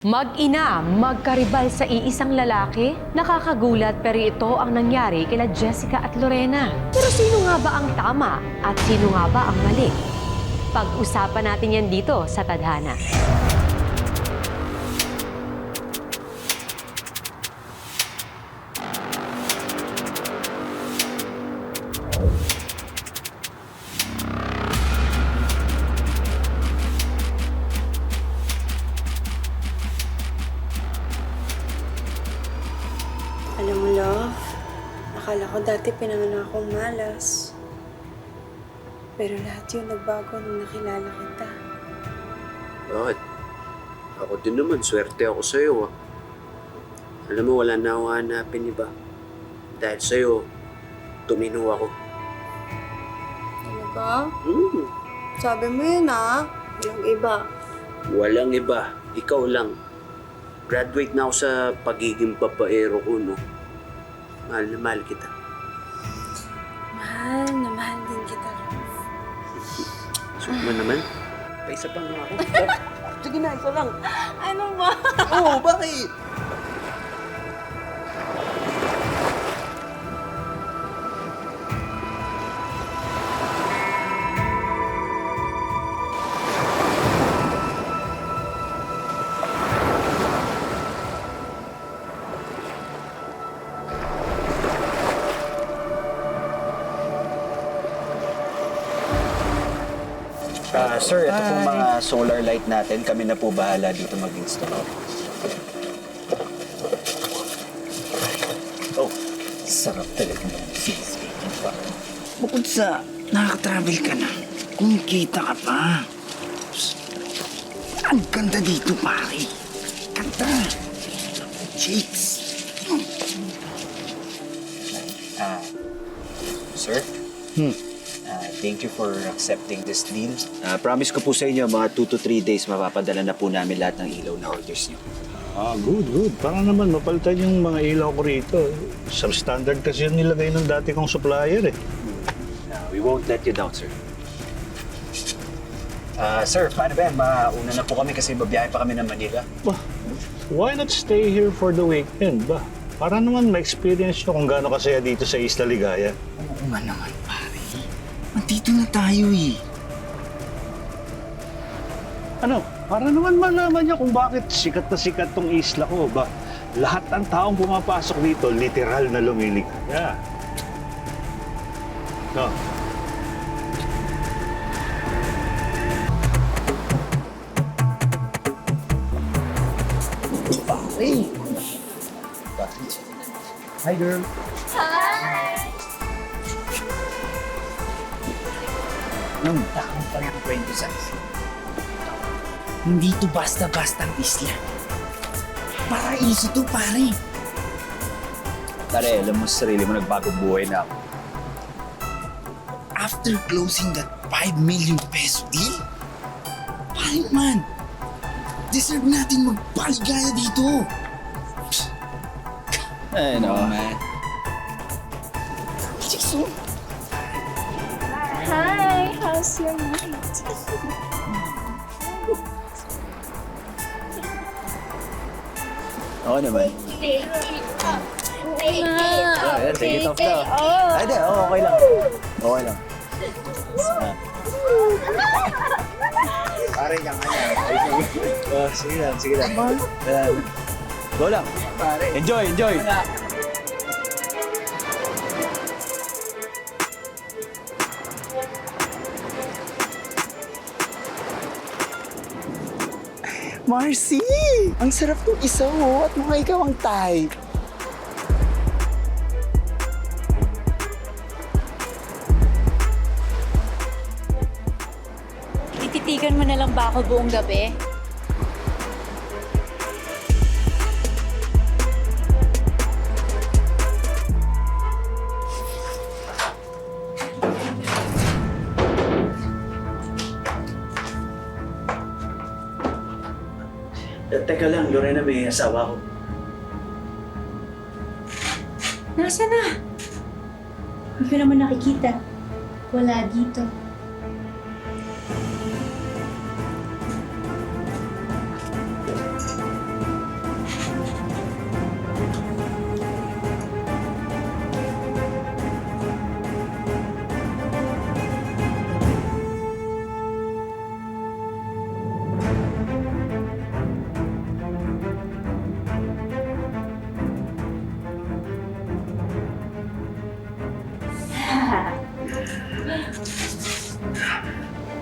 Mag-ina, magkaribal sa iisang lalaki? Nakakagulat pero ito ang nangyari kila Jessica at Lorena. Pero sino nga ba ang tama at sino nga ba ang mali? Pag-usapan natin yan dito sa Tadhana. Alam mo, love, akala ko dati pinanganak akong malas. Pero lahat yun nagbago nung nakilala kita. Bakit? Ako din naman, swerte ako sa'yo ah. Alam mo, wala na akong hanapin iba. Dahil sa'yo, tumino ako. Talaga? Sabi mo yun walang iba. Walang iba, ikaw lang. Graduate na ako sa pagiging babaero ko, no? Mahal na mahal kita. Mahal na mahal din kita, love. Suma naman. Pa isa pa nga ako. Sige na, isa lang. Ano ba? Oo, bakit? Sir, ito pong mga solar light natin. Kami na po bahala dito mag-install. Oh, sarap talaga ng cheesecake pa. Bukod sa nakaka-travel ka na, kumikita ka pa. Ang ganda dito, pare. Ganda. Chicks. Sir? Thank you for accepting this deal. Promise ko po sa inyo, mga 2 to 3 days mapapadala na po namin lahat ng ilaw na orders niyo. Good. Parang naman mapalitan yung mga ilaw ko rito. Substandard kasi yung nilagay ng dati kong supplier eh. We won't let you down, sir. Sir, paano ba yan? Mauna na po kami kasi babiyahe pa kami ng Manila. Bah, why not stay here for the weekend ba? Para naman ma-experience nyo kung gaano kasaya dito sa Isla Ligaya. Oo nga naman, pare. Nandito na tayo eh. Ano? Para naman malaman niya kung bakit sikat na sikat tong isla ko ba? Lahat ng taong pumapasok dito, literal na lumiligaya. No. Hi, girl. Nung taong pa ng kwento sa hindi to basta-bastang isla. Paraiso to, pare. Tare, alam mo sa sarili mo, nagbagong buhay na ako. After closing that 5 million peso deal, pare man, deserve natin magpaligaya dito. Ay, no. Man. Chicks, Hi, how's your night? Oo naman. Take it off. Take it off. Ayan, take it off na. off. Ay, di. Okay lang. Okay lang. Pare, kang kanya. Sige lang, sige lang. Ayan. Go lang. Enjoy, enjoy. Marcy! Ang sarap ng isaw at mukha ikaw ang type. Tititigan mo na lang ba ako buong gabi? Teka lang, Lorena, may asawa ko. Nasaan na? Hindi ko naman nakikita. Wala dito.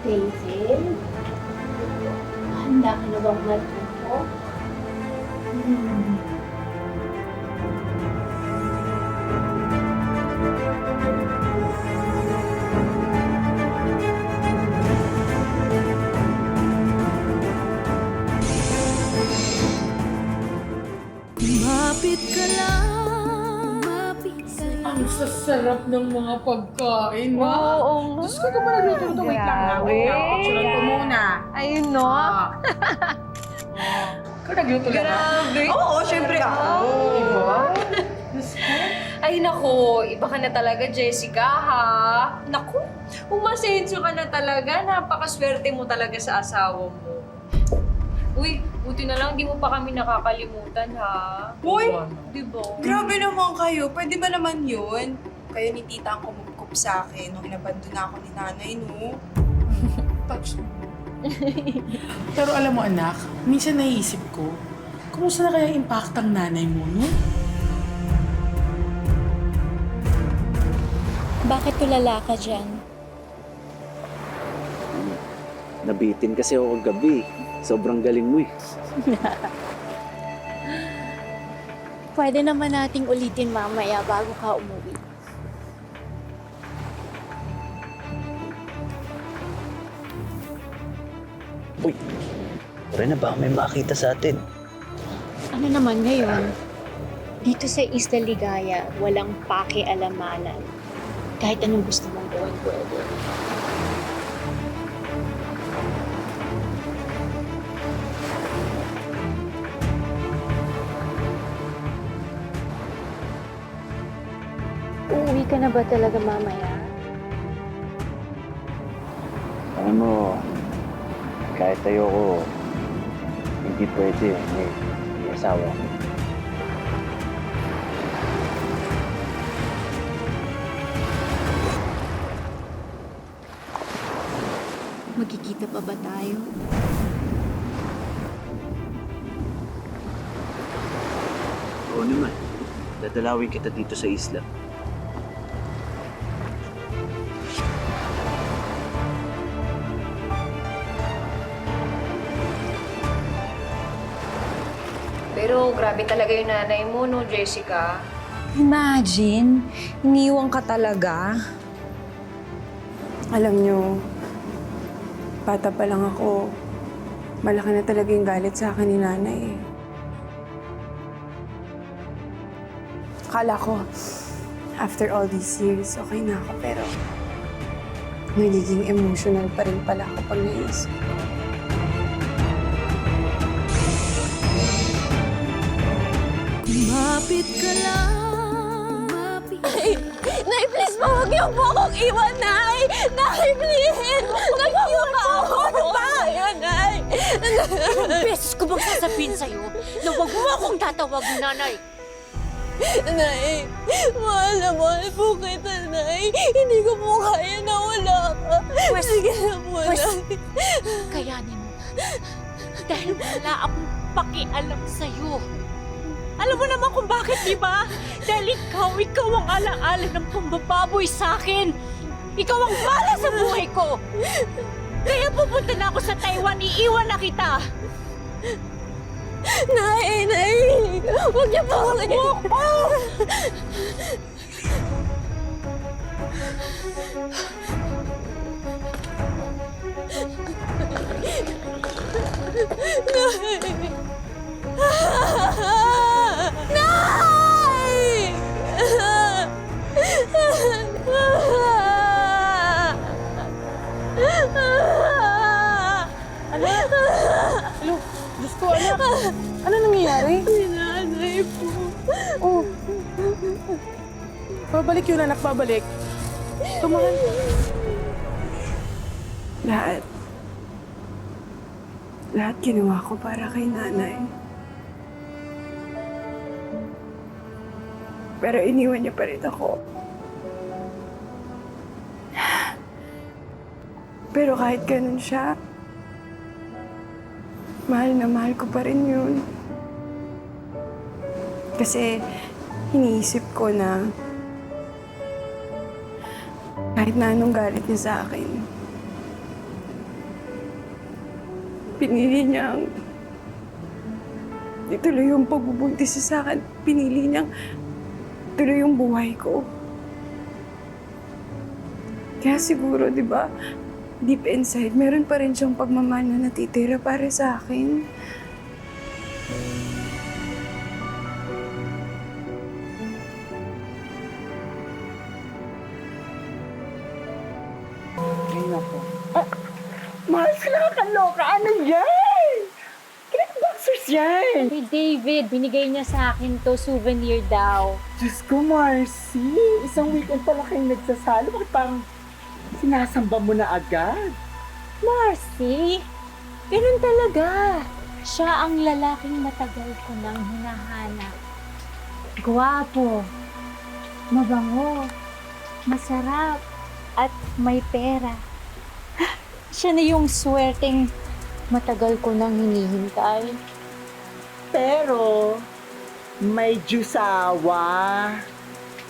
Hazel? Handa ka na bang matuto? Ang sasarap ng mga pagkain, ha? Oo nga. Diyos ko, ka ba nagluto? Wait lang, ha? Wait lang. Pagsulat ko muna. Ayun, no? Ikaw nagluto lang, ha? Grabe. Oo, syempre ako. Diba? Diyos ko. Ay, naku. Iba ka na talaga, Jessica, ha? Naku, umasensyo ka na talaga. Napakaswerte mo talaga sa asawa mo. Uy, buti na lang di mo pa kami nakakalimutan, ha? Uy! Diba? Grabe naman kayo. Pwede ba naman yun? Kayo ni tita ang kumupkup sa akin nung inabandon na ako ni nanay, no? Touch mo. Pero alam mo, anak, minsan naiisip ko, kumusta na kaya impact ang nanay mo, no? Bakit tulala ka dyan? Nabitin kasi ako kagabi. Sobrang galing mo eh. Pwede naman nating ulitin mamaya bago ka umuwi. Uy, tara na ba may makita sa atin? Ano naman ngayon? Dito sa Isla Ligaya, walang pakialamanan. Kahit anong gusto mong gawin, pwede. Uuwi ka na ba talaga mamaya? Alam mo, kahit ayoko, hindi pwede. May asawa ko. Magkikita pa ba tayo? Oo naman. Dadalawin kita dito sa isla. Pero grabe talaga yung nanay mo, no, Jessica? Imagine, iniwan ka talaga. Alam nyo, bata pa lang ako, malaki na talaga yung galit sa akin ni nanay. Akala ko, after all these years, okay na ako, pero nagiging emotional pa rin pala ako pag naisip ko. Nay, please po, huwag niyo po akong iwan, Nay! Nay, please! Nag-iwan ako! Ano ba? Ayan, Nay! Ilang beses ko bang sasabihin sa'yo na huwag mo akong tatawag, Nanay? Nay, mahal na mahal po kita, Nay. Hindi ko po kaya na wala ka. Sige na po, Nay. Kayanin mo. Dahil wala akong pakialam sa'yo. Alam mo naman kung bakit, di ba? Dahil ikaw ang alaala ng pambababoy sa akin. Ikaw ang bala sa buhay ko. Kaya pupunta na ako sa Taiwan, iiwan na kita. Nay! Huwag niyo po ako! Nay! Hello, Diyos ko, anak. Ano nangyayari? Nanay po. Oh. Babalik yun, anak, babalik. Tumahal. Lahat ginawa ko para kay nanay. Pero iniwan niya pa rin ako. Pero kahit ganun siya, mahal na mahal ko pa rin yun. Kasi iniisip ko na kahit na anong galit niya sa akin, Pinili niyang ituloy yung pagbubuntis sa akin. Pinili niyang ituloy yung buhay ko. Kaya siguro, di ba, deep inside, meron pa rin siyang pagmamahal na natitira para sa akin. Ay, nako. Mahal sila nakakaloka. Ano yan? Kailan boxers yan? Hey, David, binigay niya sa akin to, souvenir daw. Diyos ko, Marcy. Isang weekend pala kayong nagsasalo. Bakit parang sinasamba mo na agad? Marcy, ganun talaga. Siya ang lalaking matagal ko nang hinahanap. Gwapo, mabango, masarap, at may pera. Siya na yung swerteng matagal ko nang hinihintay. Pero, may jusawa.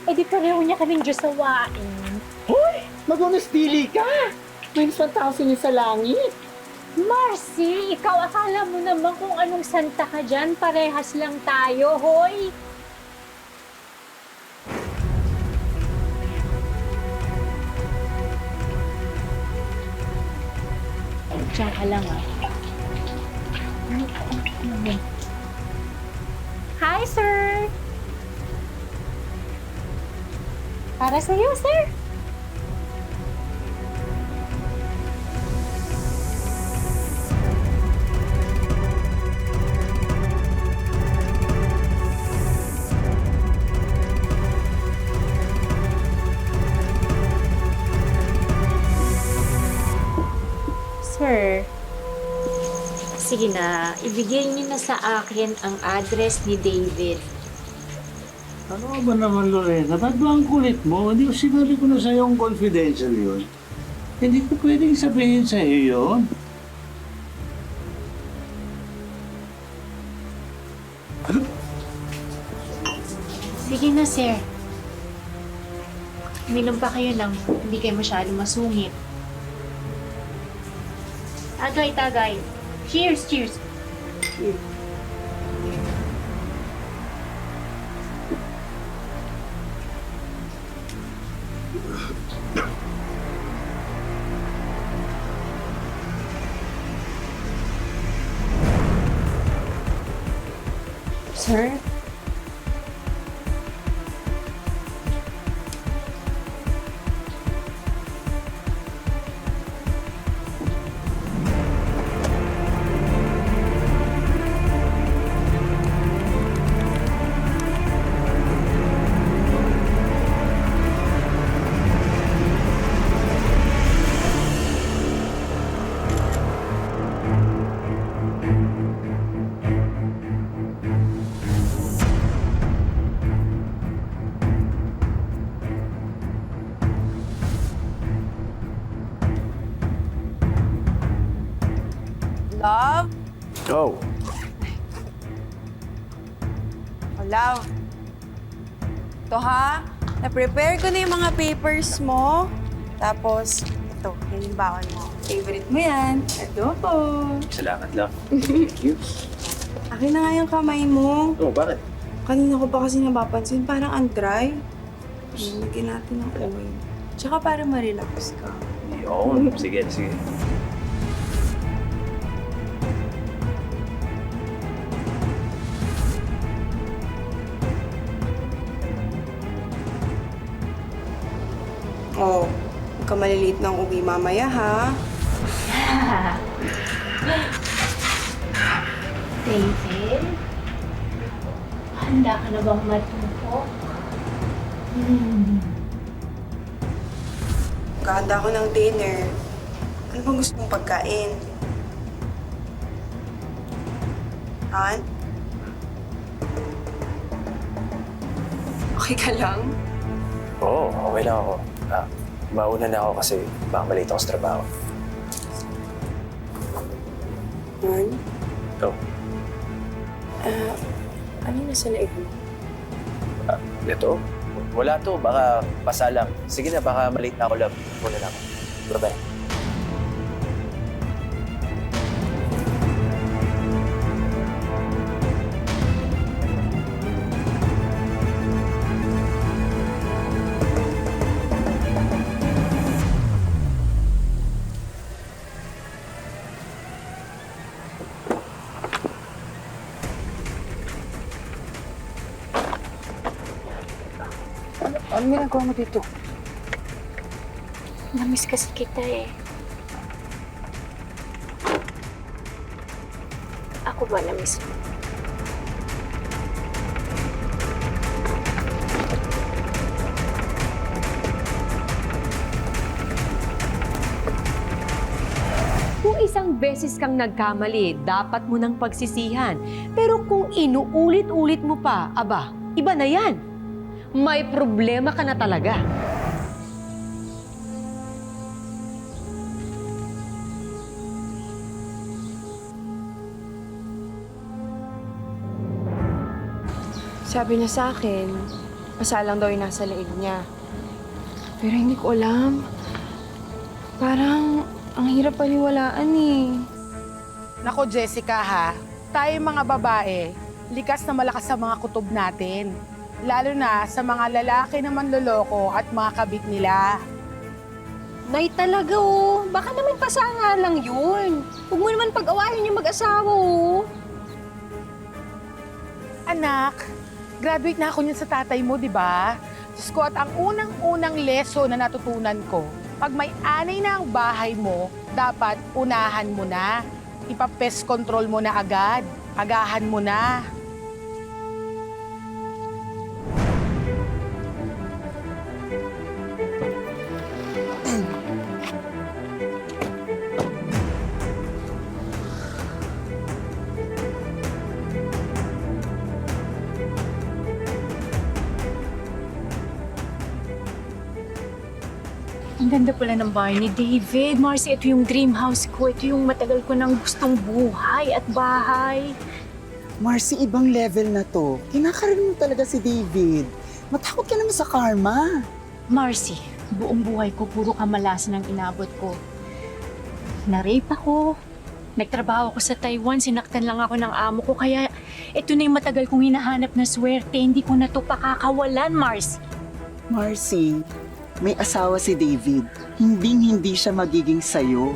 Eh di pareho niya kaming Diyosawain. Hoy! Mag-honest dili ka! Minus 1,000 yun sa langit. Marcy, ikaw akala mo naman kung anong santa ka dyan. Parehas lang tayo, hoy! Diyan ka lang, ah. Hi, sir! Para sa'yo, sir. Sir, sige na, ibigay niyo na sa akin ang address ni David. Ano ba naman, Lorena? Ba't ba ang kulit mo? Hindi ko sinabi ko na sa'yo ang confidential yun. Hindi ko pwedeng sabihin sa'yo yun. Sige na, sir. Uminom pa kayo lang, hindi kayo masyado masungit. Tagay, tagay. Cheers, cheers. Sir? Love? Oh, Oh, love. Ito ha, na-prepare ko na yung mga papers mo. Tapos, ito, yan yung baon mo. Favorite mo yan. Adobo. salamat lang. Thank you. Akin na nga yung kamay mo. Oh, bakit? Kanina ko pa kasi napapansin, parang ang dry. Lagyan natin ng oil. Tsaka para ma-relax ka. Yun. Sige, sige. Oh, huwag ka maliliit ng uwi mamaya ha. David? Handa ka na bang matuto? Ganda ko ng dinner. Ano bang gusto mong pagkain? Han? Okay ka lang? Oo, okay lang ako. Mauna na ako kasi baka malate ako sa trabaho. Han? Oh, Ano yung nasa leeg mo? ito? Wala to, baka pasa lang. Sige na, baka malate na ako lang. Muna na ako. Bye-bye. Anong ginagawa mo dito? Namiss kasi kita eh. Ako ba namiss mo? Kung isang beses kang nagkamali, dapat mo nang pagsisihan. Pero kung inuulit-ulit mo pa, aba, iba na yan. May problema ka na talaga. Sabi niya sa akin, masalang daw yung nasa leeg niya. Pero hindi ko alam. Parang ang hirap paniwalaan eh. Nako, Jessica ha, tayo mga babae, likas na malakas sa mga kutob natin. Lalo na sa mga lalaki na manloloko at mga kabit nila. Nay talaga oh. Baka naman pasanga lang yun. Huwag mo naman pag-awahin yung mag-asawa oh. Anak, graduate na ako niyan sa tatay mo, di ba? Diyos ko, at ang unang-unang leso na natutunan ko, pag may anay na ang bahay mo, dapat unahan mo na. Ipa-pest control mo na agad. Agahan mo na. Ang ganda pala ng bahay ni David. Marcy, ito yung dream house ko. Ito yung matagal ko nang gustong buhay at bahay. Marcy, ibang level na to. Kinakaroon mo talaga si David. Matakot ka naman sa karma. Marcy, buong buhay ko puro kamalasan ang inabot ko. Na-rape ako. Nagtrabaho ako sa Taiwan. Sinaktan lang ako ng amo ko. Kaya ito na yung matagal kong hinahanap na swerte. Hindi ko na to pakakawalan, Marcy. Marcy, may asawa si David. Hindi siya magiging sayo.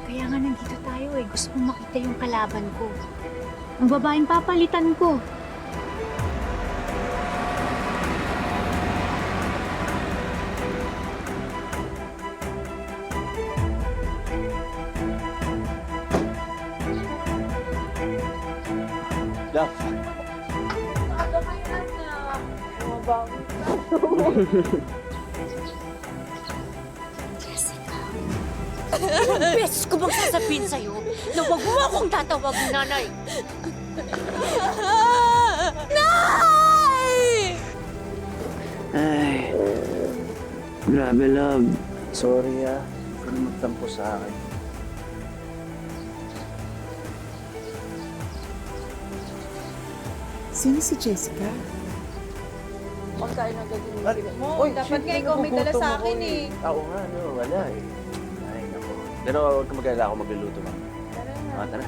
Kaya nga nandito tayo eh. Gusto kong makita yung kalaban ko. Ang babaeng papalitan ko. Love. Beses ko bang sasabihin sa'yo na huwag mo akong tatawagin nanay? Nay! Ay, grabe love. Sorry Huwag ka na magtampo sa akin. Sino si Jessica? Pagkain agad yung Ay, mo. oy, Dapat shit, nga ikaw may dala nagugutom sa ako akin eh. Oo nga, no, wala eh. Ay, naku. Pero huwag ka mag-alala, ako magluluto, ma'am. Tara na. Tara.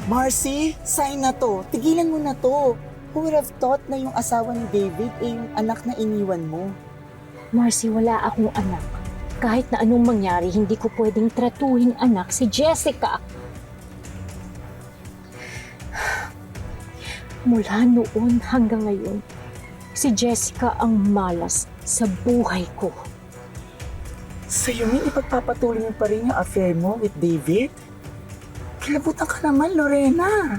Marcy, sign na to. Tigilan mo na to. Who would have thought na yung asawa ni David ay yung anak na iniwan mo? Marcy, wala akong anak. Kahit na anong mangyari, hindi ko pwedeng tratuhin anak si Jessica. Mula noon hanggang ngayon, si Jessica ang malas sa buhay ko. Sa'yo, ipagpapatuloy mo pa rin yung affair mo with David? Kilabutan ka naman, Lorena.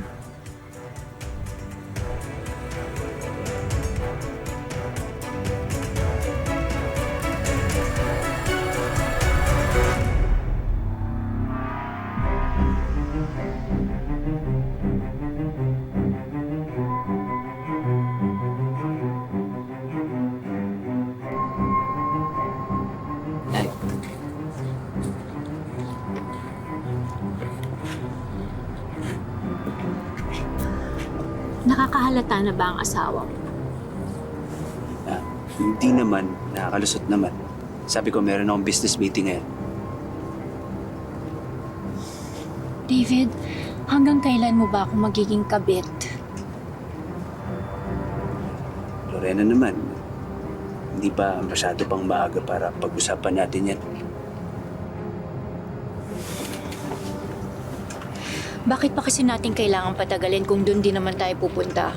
Nakakahalata na ba ang asawa mo? Hindi naman, nakakalusot naman. Sabi ko meron akong business meeting ngayon. David, hanggang kailan mo ba ako magiging kabit? Lorena naman, hindi pa masyado pang maaga para pag-usapan natin yan. Bakit pa kasi natin kailangan patagalin kung doon din naman tayo pupunta?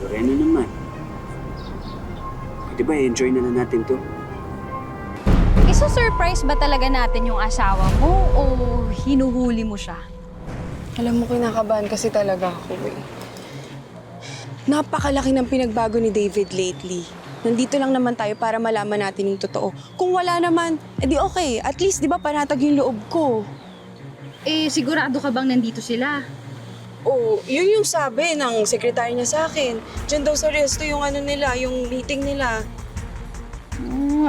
Lorena naman. Pwede ba enjoy na lang natin to? Iso-surprise ba talaga natin yung asawa mo o hinuhuli mo siya? Alam mo, kinakabahan kasi talaga ako eh. Napakalaki ng pinagbago ni David lately. Nandito lang naman tayo para malaman natin yung totoo. Kung wala naman, edi okay. At least, di ba, panatag yung loob ko. Eh, sigurado ka bang nandito sila? Oh, yun yung sabi ng sekretary niya sa akin. Diyan daw sa resto yung ano nila, yung meeting nila.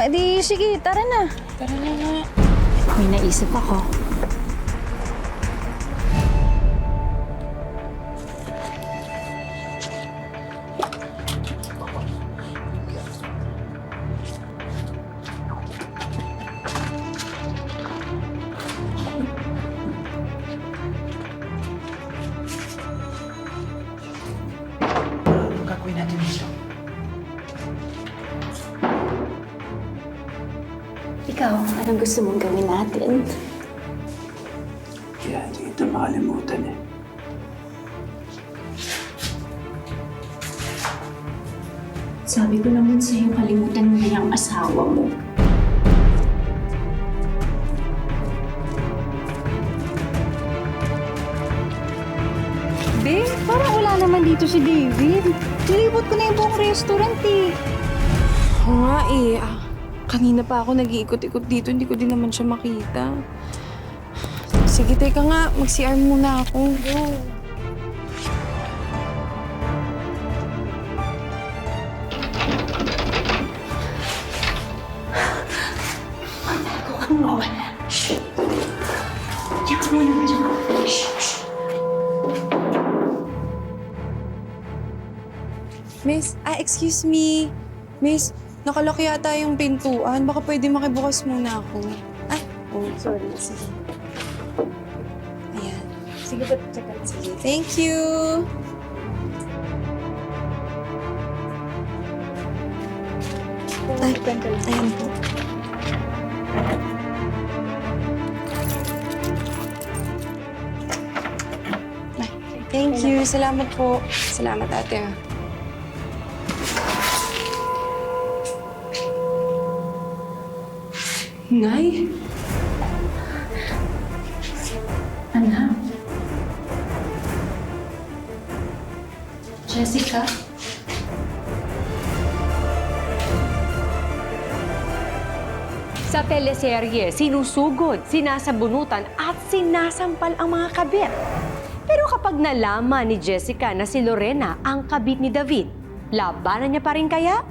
Edi sige, tara na. Tara na nga. May naisip ako. Anong gagawin natin dito? Ikaw, anong gusto mong gawin natin? Kaya hindi ito makalimutan eh. Sabi ko naman sa'yo, kalimutan mo na yung asawa mo. Be, parang wala naman dito si David. Nilibot ko na yung buong restaurant eh. Oo nga eh. Kanina pa ako nag-iikot-ikot dito, hindi ko din naman siya makita. Sige, teka nga. Mag-CR muna ako. Go. Miss, excuse me. Miss, nakalaki yata yung pintuan. Baka pwede makibukas muna ako. Oh, sorry. Sige. Ayan. Sige po, check out. Sige, thank you. Ayan po. Thank you. Salamat po. Salamat, ate. Nay? Anak? Jessica? Sa teleserye, sinusugod, sinasabunutan at sinasampal ang mga kabit. Pero kapag nalaman ni Jessica na si Lorena ang kabit ni David, labanan niya pa rin kaya?